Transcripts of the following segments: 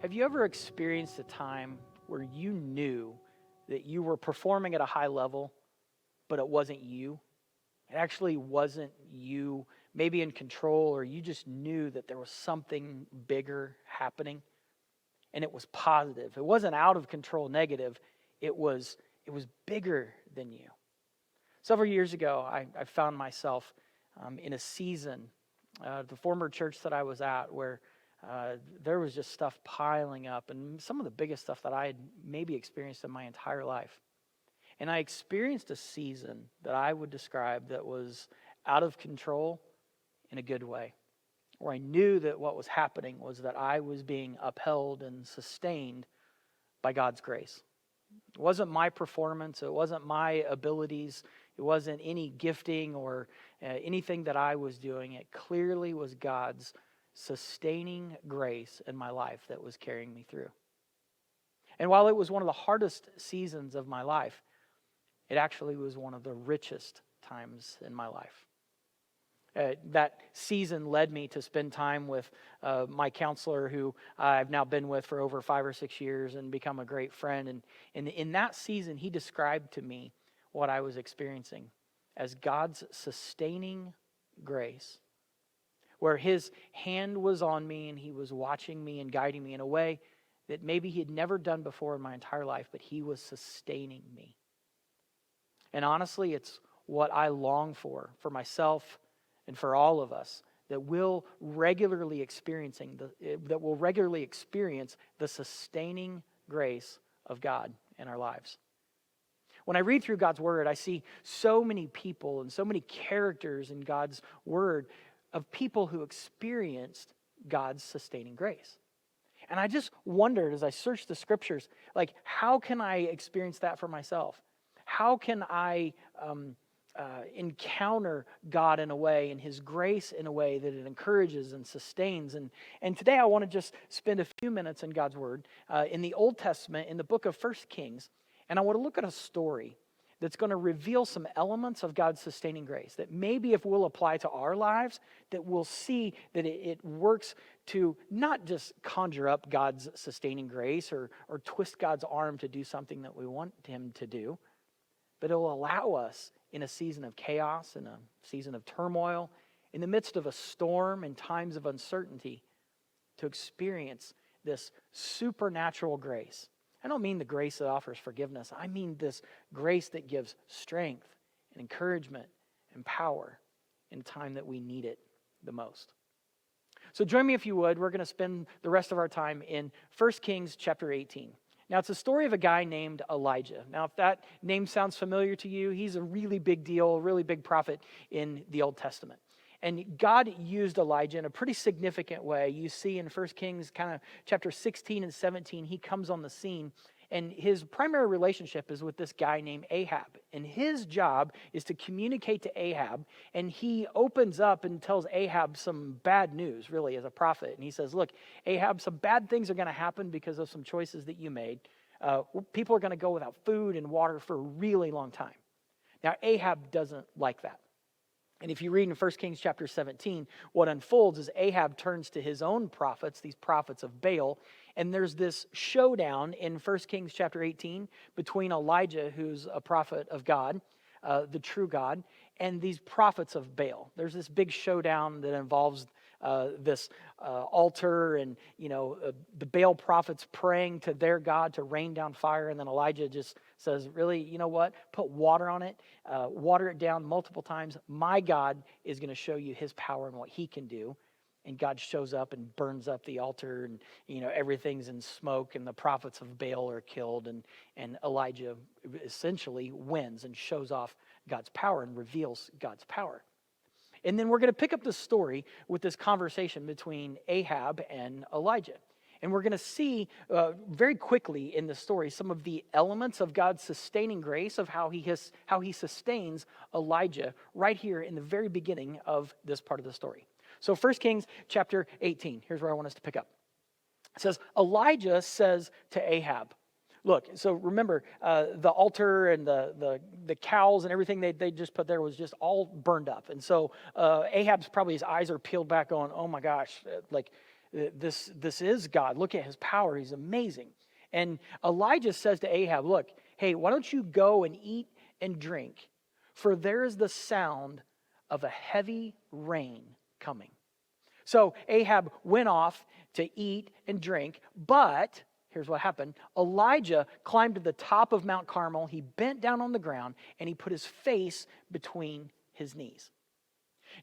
Have you ever experienced a time where you knew that you were performing at a high level, but it wasn't you? It actually wasn't you maybe in control, or you just knew that there was something bigger happening, and it was positive. It wasn't out of control negative. It was bigger than you. Several years ago, I found myself in a season, the former church that I was at, where there was just stuff piling up, and some of the biggest stuff that I had maybe experienced in my entire life. And I experienced a season that I would describe that was out of control in a good way, where I knew that what was happening was that I was being upheld and sustained by God's grace. It wasn't my performance, it wasn't my abilities, it wasn't any gifting or anything that I was doing. It clearly was God's sustaining grace in my life that was carrying me through. And while it was one of the hardest seasons of my life, it actually was one of the richest times in my life. That season led me to spend time with my counselor, who I've now been with for over 5 or 6 years and become a great friend. And in that season, he described to me what I was experiencing as God's sustaining grace, where his hand was on me and he was watching me and guiding me in a way that maybe he had never done before in my entire life, but he was sustaining me. And honestly, it's what I long for myself and for all of us, that will regularly experience the sustaining grace of God in our lives. When I read through God's Word, I see so many people and so many characters in God's Word of people who experienced God's sustaining grace. And I just wondered, as I searched the Scriptures, like, how can I experience that for myself? How can I encounter God in a way, and His grace in a way that it encourages and sustains? And today I want to just spend a few minutes in God's Word, in the Old Testament, in the book of 1 Kings, and I want to look at a story that's going to reveal some elements of God's sustaining grace that maybe if we'll apply to our lives, that we'll see that it works to not just conjure up God's sustaining grace or twist God's arm to do something that we want Him to do, but it will allow us in a season of chaos, in a season of turmoil, in the midst of a storm and times of uncertainty, to experience this supernatural grace. I don't mean the grace that offers forgiveness. I mean this grace that gives strength and encouragement and power in a time that we need it the most. So join me if you would. We're going to spend the rest of our time in 1 Kings chapter 18. Now, it's a story of a guy named Elijah. Now, if that name sounds familiar to you, he's a really big deal, a really big prophet in the Old Testament. And God used Elijah in a pretty significant way. You see in 1 Kings kind of chapter 16 and 17, he comes on the scene. And his primary relationship is with this guy named Ahab. And his job is to communicate to Ahab. And he opens up and tells Ahab some bad news, really, as a prophet. And he says, look, Ahab, some bad things are going to happen because of some choices that you made. People are going to go without food and water for a really long time. Now, Ahab doesn't like that. And if you read in 1 Kings chapter 17, what unfolds is Ahab turns to his own prophets, these prophets of Baal, and there's this showdown in 1 Kings chapter 18 between Elijah, who's a prophet of God, the true God, and these prophets of Baal. There's this big showdown that involves this altar and, the Baal prophets praying to their God to rain down fire. And then Elijah just says, really, you know what? Put water on it, water it down multiple times. My God is going to show you His power and what He can do. And God shows up and burns up the altar, and everything's in smoke, and the prophets of Baal are killed, and Elijah essentially wins and shows off God's power and reveals God's power. And then we're going to pick up the story with this conversation between Ahab and Elijah. And we're going to see very quickly in the story some of the elements of God's sustaining grace, of how he sustains Elijah right here in the very beginning of this part of the story. So 1 Kings chapter 18, here's where I want us to pick up. It says, Elijah says to Ahab, look, so remember, the altar and the cows and everything they just put there was just all burned up. And so Ahab's probably, his eyes are peeled back on, oh my gosh, like this is God. Look at his power. He's amazing. And Elijah says to Ahab, look, hey, why don't you go and eat and drink? For there is the sound of a heavy rain coming. So Ahab went off to eat and drink, but here's what happened. Elijah climbed to the top of Mount Carmel. He bent down on the ground and he put his face between his knees.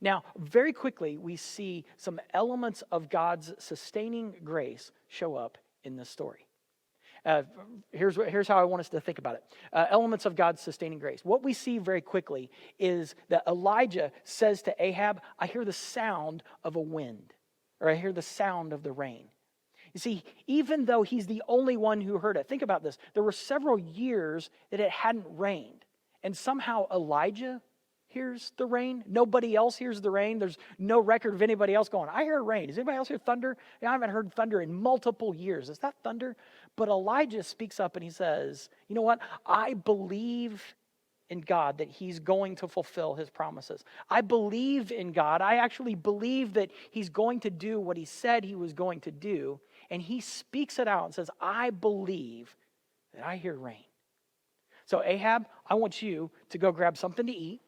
Now, very quickly, we see some elements of God's sustaining grace show up in this story. Here's how I want us to think about it. Elements of God's sustaining grace. What we see very quickly is that Elijah says to Ahab, I hear the sound of a wind, or I hear the sound of the rain. You see, even though he's the only one who heard it, think about this. There were several years that it hadn't rained, and somehow Elijah hears the rain. Nobody else hears the rain. There's no record of anybody else going, I hear rain. Does anybody else hear thunder? I haven't heard thunder in multiple years. Is that thunder? But Elijah speaks up and he says, you know what? I believe in God that he's going to fulfill his promises. I believe in God. I actually believe that he's going to do what he said he was going to do. And he speaks it out and says, I believe that I hear rain. So Ahab, I want you to go grab something to eat.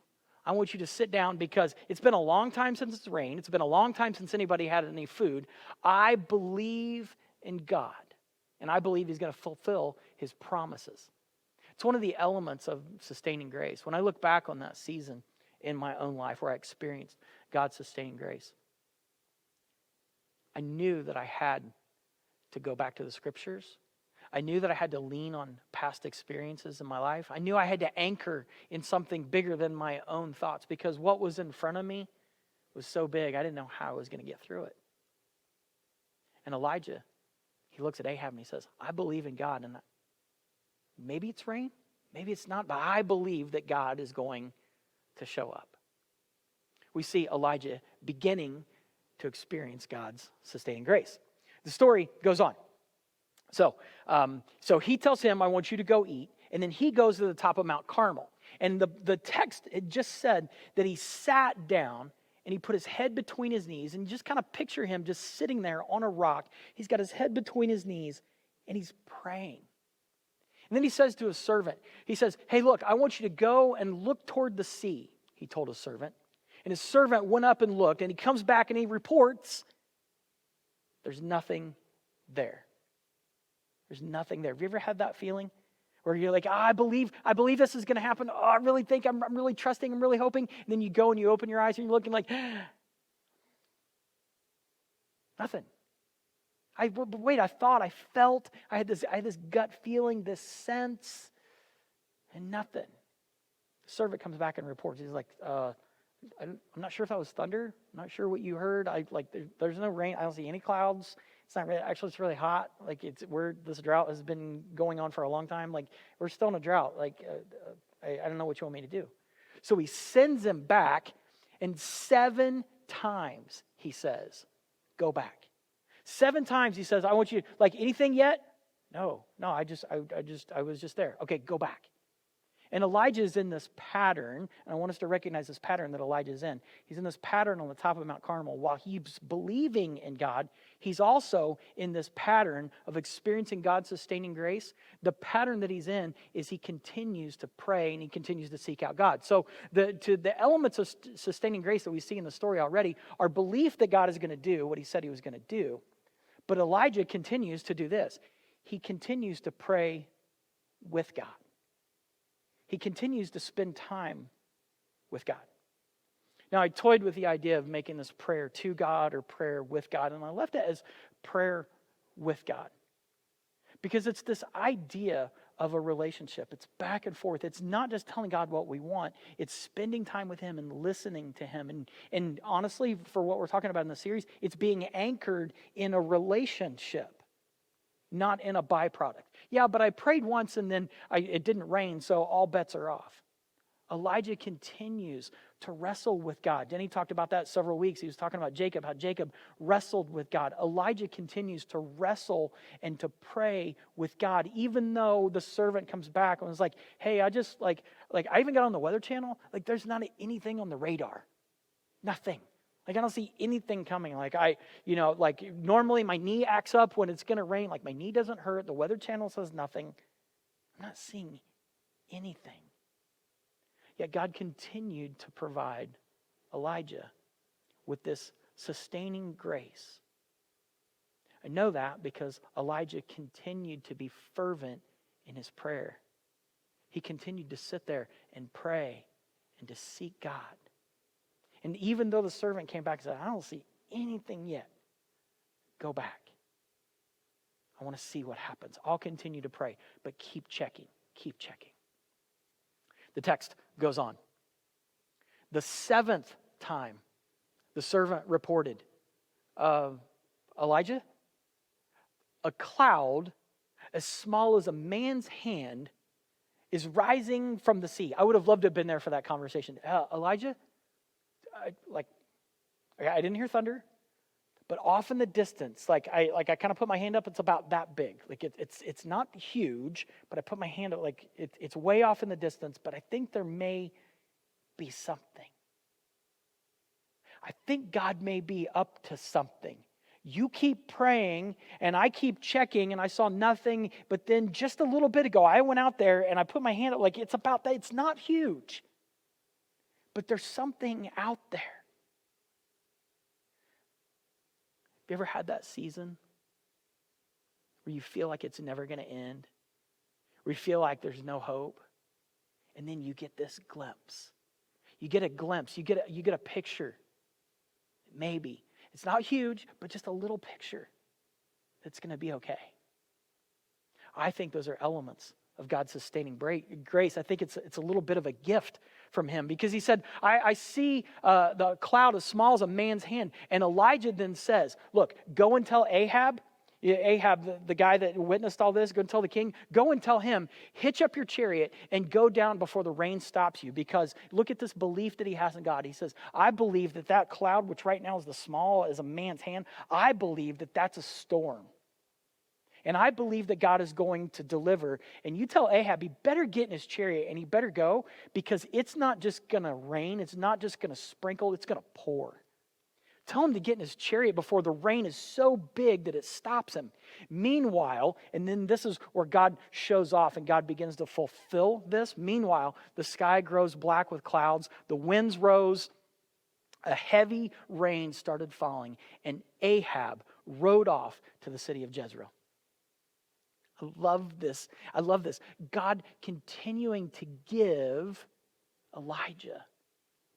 I want you to sit down because it's been a long time since it's rained. It's been a long time since anybody had any food. I believe in God, and I believe he's going to fulfill his promises. It's one of the elements of sustaining grace. When I look back on that season in my own life where I experienced God's sustaining grace, I knew that I had to go back to the scriptures. I knew that I had to lean on past experiences in my life. I knew I had to anchor in something bigger than my own thoughts because what was in front of me was so big, I didn't know how I was going to get through it. And Elijah, he looks at Ahab and he says, I believe in God. And maybe it's rain, maybe it's not, but I believe that God is going to show up. We see Elijah beginning to experience God's sustaining grace. The story goes on. So he tells him, I want you to go eat. And then he goes to the top of Mount Carmel. And the text, it just said that he sat down and he put his head between his knees. And just kind of picture him just sitting there on a rock. He's got his head between his knees and he's praying. And then he says to his servant, he says, hey, look, I want you to go and look toward the sea, he told his servant. And his servant went up and looked, and he comes back and he reports, there's nothing there. There's nothing there. Have you ever had that feeling where you're like, I believe this is going to happen. Oh, I really think, I'm really trusting, I'm really hoping. And then you go and you open your eyes and you're looking like, nothing. I had this gut feeling, this sense, and nothing. The servant comes back and reports. He's like, I'm not sure if that was thunder. I'm not sure what you heard. There's no rain. I don't see any clouds. It's not really, actually, it's really hot. This drought has been going on for a long time. We're still in a drought. I don't know what you want me to do. So he sends him back, and 7 times he says, go back. 7 times he says, I want you, anything yet? No, I was just there. Okay, go back. And Elijah is in this pattern, and I want us to recognize this pattern that Elijah is in. He's in this pattern on the top of Mount Carmel. While he's believing in God, he's also in this pattern of experiencing God's sustaining grace. The pattern that he's in is he continues to pray and he continues to seek out God. So the elements of sustaining grace that we see in the story already are belief that God is going to do what he said he was going to do. But Elijah continues to do this. He continues to pray with God. He continues to spend time with God. Now, I toyed with the idea of making this prayer to God or prayer with God, and I left it as prayer with God. Because it's this idea of a relationship. It's back and forth. It's not just telling God what we want. It's spending time with him and listening to him. And honestly, for what we're talking about in the series, it's being anchored in a relationship, not in a byproduct. Yeah, but I prayed once and then it didn't rain, so all bets are off. Elijah continues to wrestle with God. Denny talked about that several weeks. He was talking about Jacob, how Jacob wrestled with God. Elijah continues to wrestle and to pray with God, even though the servant comes back and was like, hey, I just I even got on the Weather Channel. There's not anything on the radar. Nothing. Like, I don't see anything coming. Like normally my knee acts up when it's going to rain. Like, my knee doesn't hurt. The Weather Channel says nothing. I'm not seeing anything. Yet God continued to provide Elijah with this sustaining grace. I know that because Elijah continued to be fervent in his prayer. He continued to sit there and pray and to seek God. And even though the servant came back and said, I don't see anything yet, go back. I want to see what happens. I'll continue to pray, but keep checking, keep checking. The text goes on. The 7th time the servant reported, Elijah, a cloud as small as a man's hand is rising from the sea. I would have loved to have been there for that conversation. Elijah, I didn't hear thunder, but off in the distance, I kind of put my hand up. It's about that big. Like it's not huge, but I put my hand up. Like it's way off in the distance. But I think there may be something. I think God may be up to something. You keep praying, and I keep checking, and I saw nothing. But then just a little bit ago, I went out there and I put my hand up. Like it's about that. It's not huge, but there's something out there. Have you ever had that season where you feel like it's never going to end? Where you feel like there's no hope? And then you get this glimpse. You get a glimpse. You get a picture. Maybe. It's not huge, but just a little picture that's going to be okay. I think those are elements of God's sustaining grace. I think it's a little bit of a gift from him because he said, I see the cloud as small as a man's hand. And Elijah then says, look, go and tell Ahab, the guy that witnessed all this, go and tell the king, go and tell him, hitch up your chariot and go down before the rain stops you. Because look at this belief that he has in God. He says, I believe that cloud, which right now is the small as a man's hand, I believe that that's a storm. And I believe that God is going to deliver. And you tell Ahab, he better get in his chariot and he better go because it's not just going to rain. It's not just going to sprinkle. It's going to pour. Tell him to get in his chariot before the rain is so big that it stops him. Meanwhile, and then this is where God shows off and God begins to fulfill this. Meanwhile, the sky grows black with clouds. The winds rose. A heavy rain started falling. And Ahab rode off to the city of Jezreel. I love this. I love this. God continuing to give Elijah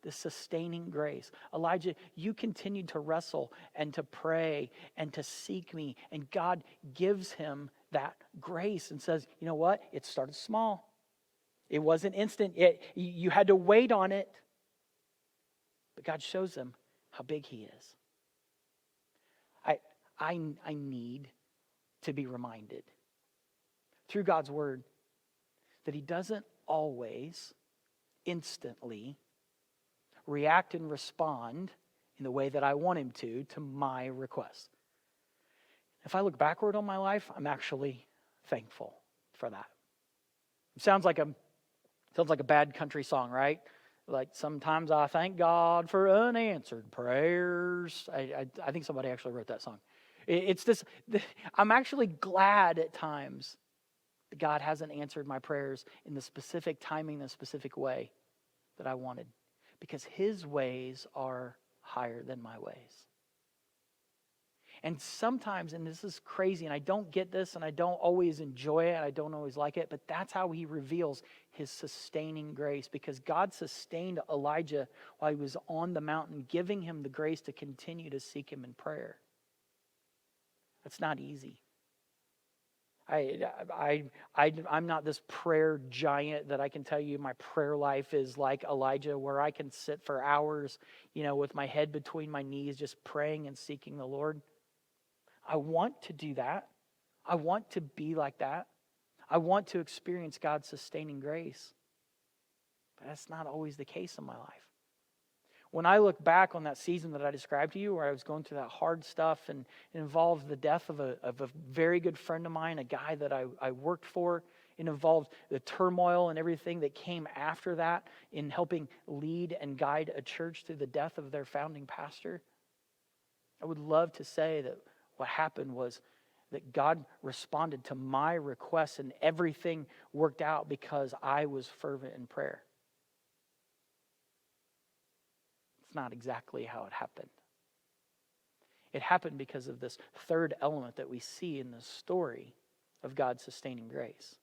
this sustaining grace. Elijah, you continued to wrestle and to pray and to seek me. And God gives him that grace and says, you know what? It started small. It wasn't instant. You had to wait on it. But God shows him how big he is. I need to be reminded through God's word that he doesn't always instantly react and respond in the way that I want him to my request. If I look backward on my life, I'm actually thankful for that. It sounds like a bad country song, right? Like sometimes I thank God for unanswered prayers. I think somebody actually wrote that song. It's this. I'm actually glad at times that God hasn't answered my prayers in the specific timing, the specific way that I wanted. Because his ways are higher than my ways. And sometimes, and this is crazy, and I don't get this, and I don't always enjoy it, and I don't always like it, but that's how he reveals his sustaining grace. Because God sustained Elijah while he was on the mountain, giving him the grace to continue to seek him in prayer. That's not easy. I'm not this prayer giant that I can tell you my prayer life is like Elijah, where I can sit for hours, with my head between my knees, just praying and seeking the Lord. I want to do that. I want to be like that. I want to experience God's sustaining grace. But that's not always the case in my life. When I look back on that season that I described to you, where I was going through that hard stuff and it involved the death of a very good friend of mine, a guy that I worked for It involved the turmoil and everything that came after that in helping lead and guide a church through the death of their founding pastor. I would love to say that what happened was that God responded to my requests and everything worked out because I was fervent in prayer. It's not exactly how it happened. It happened because of this third element that we see in the story of God's sustaining grace.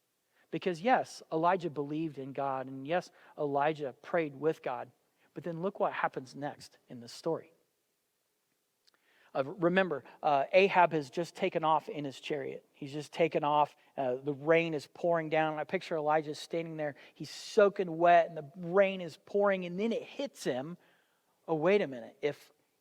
Because yes, Elijah believed in God, and yes, Elijah prayed with God. But then look what happens next in this story. Remember, Ahab has just taken off in his chariot. He's just taken off. The rain is pouring down. And I picture Elijah standing there. He's soaking wet, and the rain is pouring, and then it hits him. Oh, wait a minute.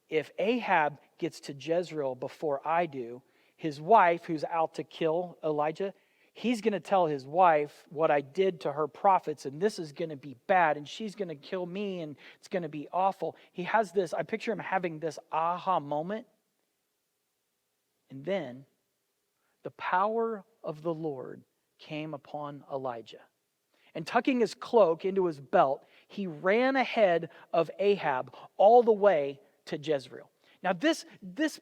If Ahab gets to Jezreel before I do, his wife, who's out to kill Elijah, he's going to tell his wife what I did to her prophets, and this is going to be bad, and she's going to kill me, and it's going to be awful. He has this, I picture him having this aha moment. And then the power of the Lord came upon Elijah. And tucking his cloak into his belt, he ran ahead of Ahab all the way to Jezreel. Now this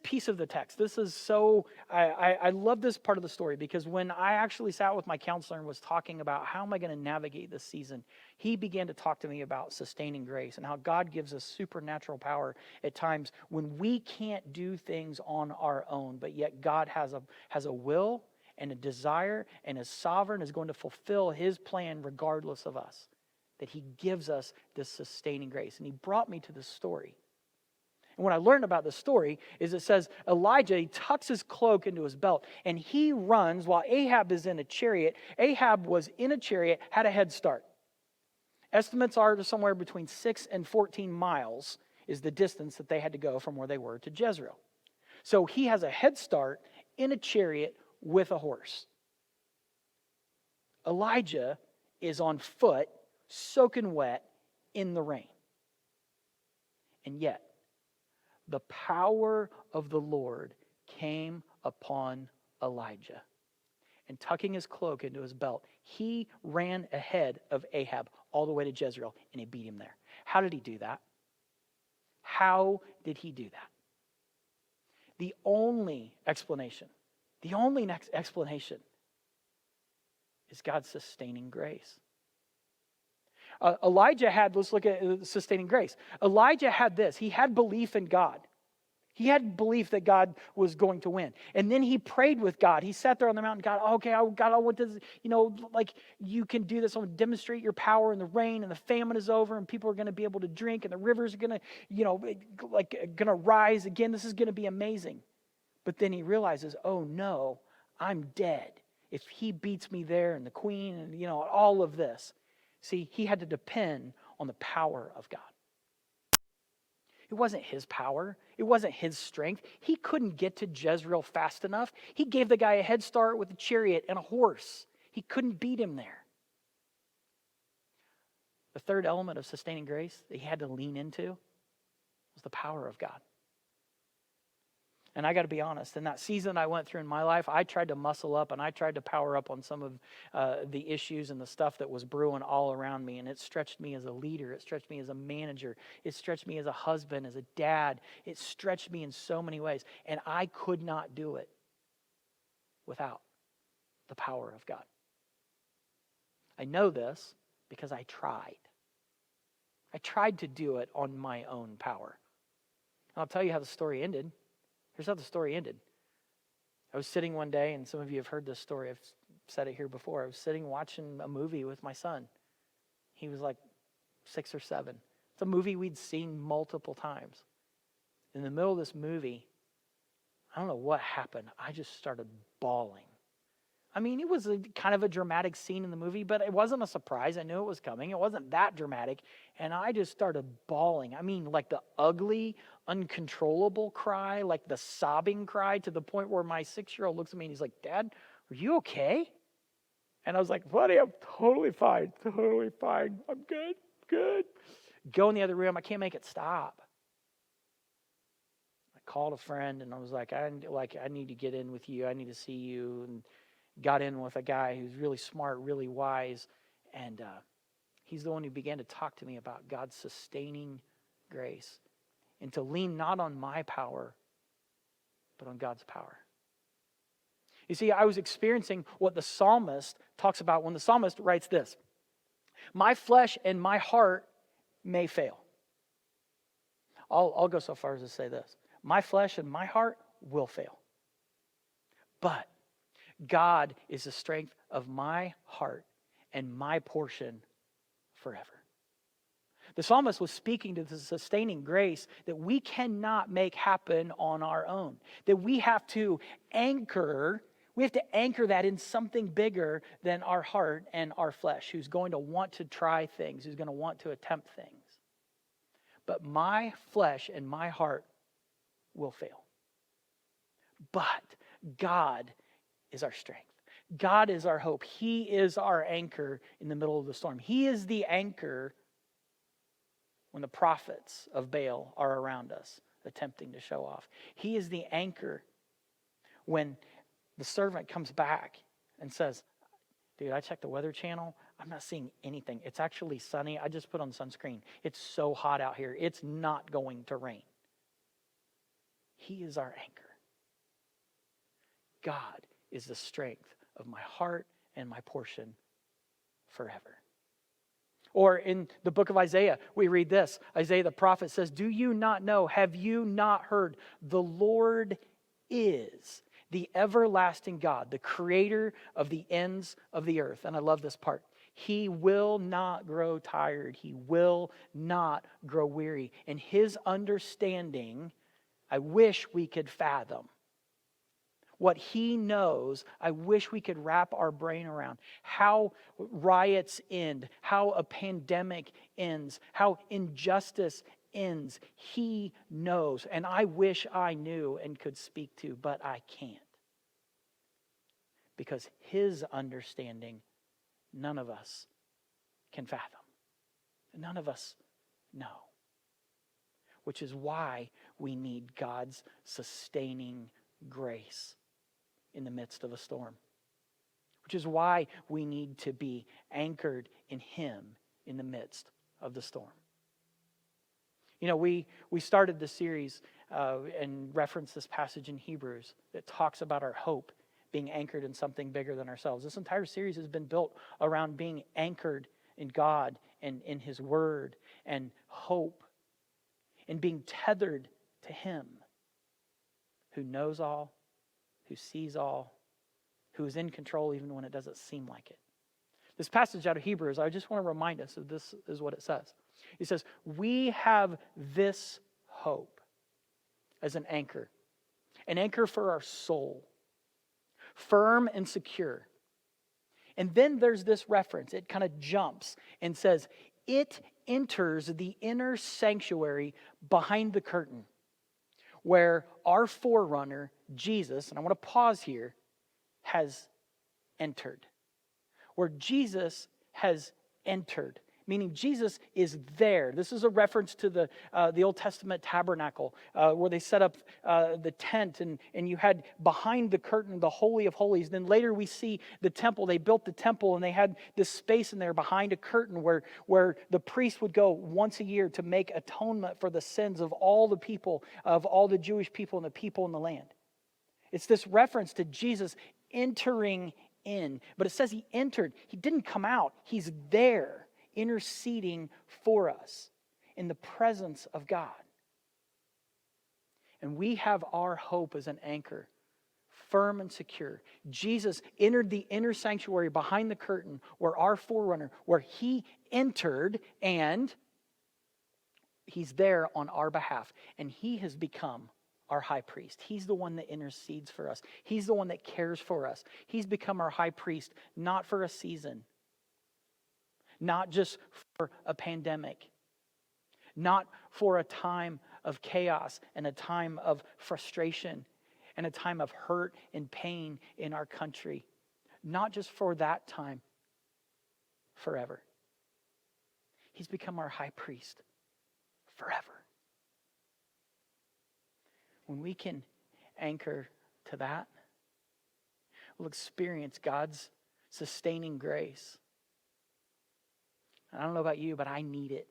piece of the text, this is so, I love this part of the story because when I actually sat with my counselor and was talking about how am I going to navigate this season, he began to talk to me about sustaining grace and how God gives us supernatural power at times when we can't do things on our own, but yet God has a will and a desire and is sovereign, is going to fulfill his plan regardless of us, that he gives us this sustaining grace. And he brought me to this story. And what I learned about the story is it says Elijah, he tucks his cloak into his belt and he runs while Ahab is in a chariot. Ahab was in a chariot, had a head start. Estimates are somewhere between 6 and 14 miles is the distance that they had to go from where they were to Jezreel. So he has a head start in a chariot with a horse. Elijah is on foot, soaking wet in the rain. And yet, the power of the Lord came upon Elijah. And tucking his cloak into his belt, he ran ahead of Ahab all the way to Jezreel, and he beat him there. How did he do that? How did he do that? The only explanation is God's sustaining grace. Elijah had, let's look at sustaining grace. Elijah had this. He had belief in God. He had belief that God was going to win. And then he prayed with God. He sat there on the mountain. God, okay, God, I want this, like you can do this. I want to demonstrate your power in the rain, and the famine is over, and people are going to be able to drink, and the rivers are going to rise again. This is going to be amazing. But then he realizes, oh no, I'm dead. If he beats me there, and the queen, and all of this. See, he had to depend on the power of God. It wasn't his power. It wasn't his strength. He couldn't get to Jezreel fast enough. He gave the guy a head start with a chariot and a horse. He couldn't beat him there. The third element of sustaining grace that he had to lean into was the power of God. And I got to be honest, in that season I went through in my life, I tried to muscle up and I tried to power up on some of the issues and the stuff that was brewing all around me. And it stretched me as a leader. It stretched me as a manager. It stretched me as a husband, as a dad. It stretched me in so many ways. And I could not do it without the power of God. I know this because I tried. I tried to do it on my own power. And I'll tell you how the story ended. Here's how the story ended. I was sitting one day, and some of you have heard this story. I've said it here before. I was sitting watching a movie with my son. He was like 6 or 7. It's a movie we'd seen multiple times. In the middle of this movie, I don't know what happened. I just started bawling. I mean, it was kind of a dramatic scene in the movie, but it wasn't a surprise. I knew it was coming. It wasn't that dramatic. And I just started bawling. I mean, like the ugly, uncontrollable cry, like the sobbing cry, to the point where my 6-year-old looks at me and he's like, "Dad, are you okay?" And I was like, "Buddy, I'm totally fine. Totally fine. I'm good. Go in the other room. I can't make it stop." I called a friend and I was like, I need to get in with you. I need to see you. And got in with a guy who's really smart, really wise, and he's the one who began to talk to me about God's sustaining grace and to lean not on my power, but on God's power. You see, I was experiencing what the psalmist talks about when the psalmist writes this: my flesh and my heart may fail. I'll go so far as to say this: my flesh and my heart will fail. But God is the strength of my heart and my portion forever. The psalmist was speaking to the sustaining grace that we cannot make happen on our own. That we have to anchor that in something bigger than our heart and our flesh, who's going to want to try things, who's going to want to attempt things. But my flesh and my heart will fail. But God is our strength. God is our hope. He is our anchor in the middle of the storm. He is the anchor when the prophets of Baal are around us, attempting to show off. He is the anchor when the servant comes back and says, dude, I checked the Weather Channel. I'm not seeing anything. It's actually sunny. I just put on sunscreen. It's so hot out here. It's not going to rain. He is our anchor. God is the strength of my heart and my portion forever. Or in the book of Isaiah, we read this. Isaiah the prophet says, do you not know, have you not heard? The Lord is the everlasting God, the creator of the ends of the earth. And I love this part. He will not grow tired. He will not grow weary. And his understanding, I wish we could fathom. What he knows, I wish we could wrap our brain around. How riots end, how a pandemic ends, how injustice ends. He knows. And I wish I knew and could speak to, but I can't. Because his understanding, none of us can fathom. None of us know. Which is why we need God's sustaining grace in the midst of a storm. Which is why we need to be anchored in him in the midst of the storm. You know, we started this series and referenced this passage in Hebrews that talks about our hope being anchored in something bigger than ourselves. This entire series has been built around being anchored in God and in his word and hope and being tethered to him who knows all, who sees all, who is in control even when it doesn't seem like it. This passage out of Hebrews, I just want to remind us of this is what it says. It says, we have this hope as an anchor for our soul, firm and secure. And then there's this reference. It kind of jumps and says, it enters the inner sanctuary behind the curtain, where our forerunner, Jesus, and I want to pause here, has entered. Where Jesus has entered, meaning Jesus is there. This is a reference to the Old Testament tabernacle, where they set up the tent, and you had behind the curtain the Holy of Holies. Then later we see the temple. They built the temple, and they had this space in there behind a curtain where the priest would go once a year to make atonement for the sins of all the people, of all the Jewish people and the people in the land. It's this reference to Jesus entering in. But it says he entered. He didn't come out. He's there, interceding for us in the presence of God. And we have our hope as an anchor, firm and secure. Jesus entered the inner sanctuary behind the curtain, where our forerunner, where he entered, and he's there on our behalf. And he has become our high priest. He's the one that intercedes for us. He's the one that cares for us. He's become our high priest, not for a season, not just for a pandemic, not for a time of chaos and a time of frustration and a time of hurt and pain in our country. Not just for that time, forever. He's become our high priest forever. When we can anchor to that, will experience God's sustaining grace. And I don't know about you, but I need it.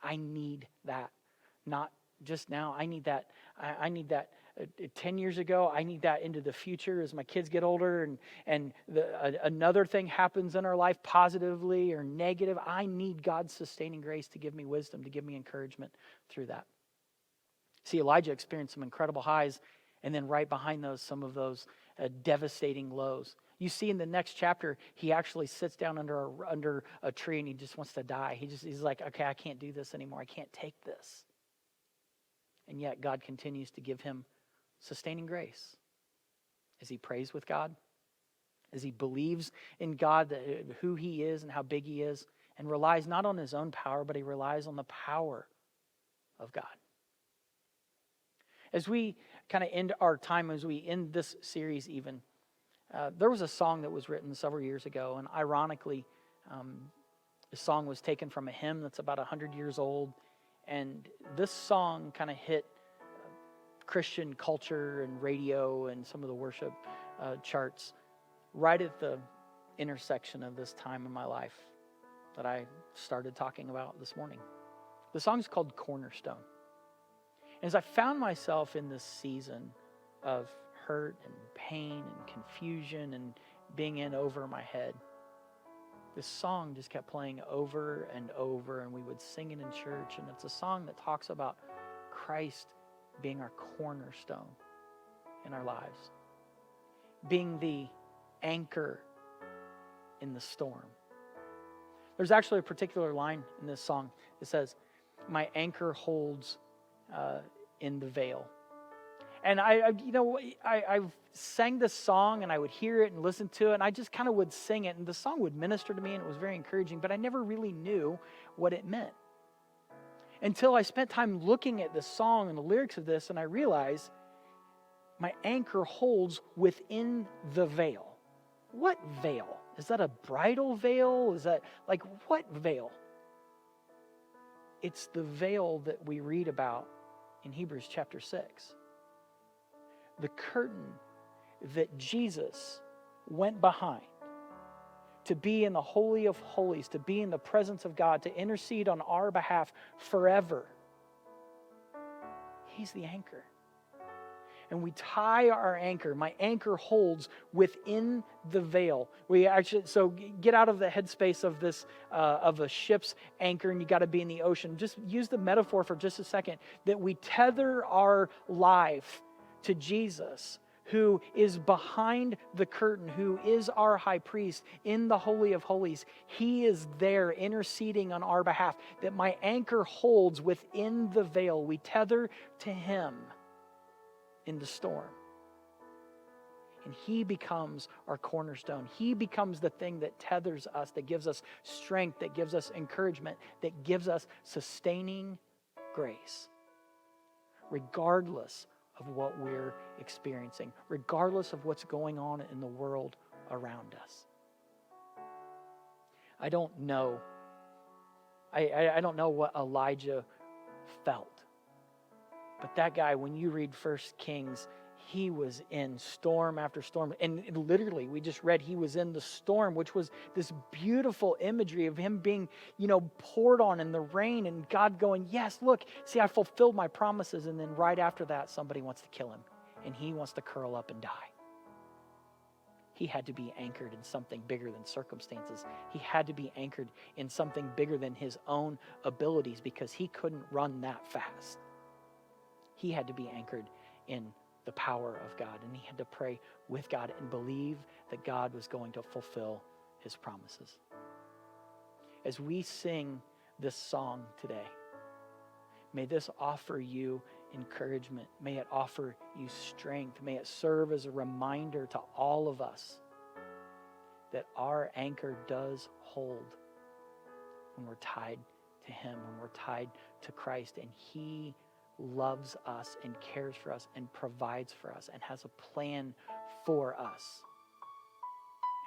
I need that. Not just now. I need that. I need that 10 years ago. I need that into the future as my kids get older and another thing happens in our life, positively or negative. I need God's sustaining grace to give me wisdom, to give me encouragement through that. See, Elijah experienced some incredible highs, and then right behind those, some of those devastating lows. You see in the next chapter, he actually sits down under a tree and he just wants to die. He's like, okay, I can't do this anymore. I can't take this. And yet God continues to give him sustaining grace as he prays with God, as he believes in God, who he is and how big he is, and relies not on his own power, but he relies on the power of God. As we kind of end our time, as we end this series even, there was a song that was written several years ago, and ironically, the song was taken from a hymn that's about 100 years old, and this song kind of hit Christian culture and radio and some of the worship charts right at the intersection of this time in my life that I started talking about this morning. The song's called Cornerstone. And as I found myself in this season of hurt and pain and confusion and being in over my head, this song just kept playing over and over, and we would sing it in church. And it's a song that talks about Christ being our cornerstone in our lives, being the anchor in the storm. There's actually a particular line in this song that says, "My anchor holds in the veil." And I sang this song and I would hear it and listen to it, and I just kind of would sing it, and the song would minister to me and it was very encouraging, but I never really knew what it meant until I spent time looking at the song and the lyrics of this, and I realized my anchor holds within the veil. What veil? Is that a bridal veil? Is that like what veil? It's the veil that we read about in Hebrews chapter 6. The curtain that Jesus went behind to be in the Holy of Holies, to be in the presence of God, to intercede on our behalf forever. He's the anchor. And we tie our anchor. My anchor holds within the veil. So get out of the headspace of this, of a ship's anchor, and you got to be in the ocean. Just use the metaphor for just a second that we tether our life to Jesus, who is behind the curtain, who is our high priest in the Holy of Holies. He is there interceding on our behalf, that my anchor holds within the veil. We tether to him in the storm. And he becomes our cornerstone. He becomes the thing that tethers us, that gives us strength, that gives us encouragement, that gives us sustaining grace, regardless of what we're experiencing, regardless of what's going on in the world around us. I don't know. I don't know what Elijah felt. But that guy, when you read 1 Kings, he was in storm after storm. And literally, we just read he was in the storm, which was this beautiful imagery of him being, poured on in the rain, and God going, yes, look, see, I fulfilled my promises. And then right after that, somebody wants to kill him, and he wants to curl up and die. He had to be anchored in something bigger than circumstances. He had to be anchored in something bigger than his own abilities, because he couldn't run that fast. He had to be anchored in the power of God, and he had to pray with God and believe that God was going to fulfill his promises. As we sing this song today, may this offer you encouragement. May it offer you strength. May it serve as a reminder to all of us that our anchor does hold when we're tied to him, when we're tied to Christ, and he loves us and cares for us and provides for us and has a plan for us.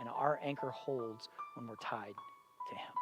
And our anchor holds when we're tied to him.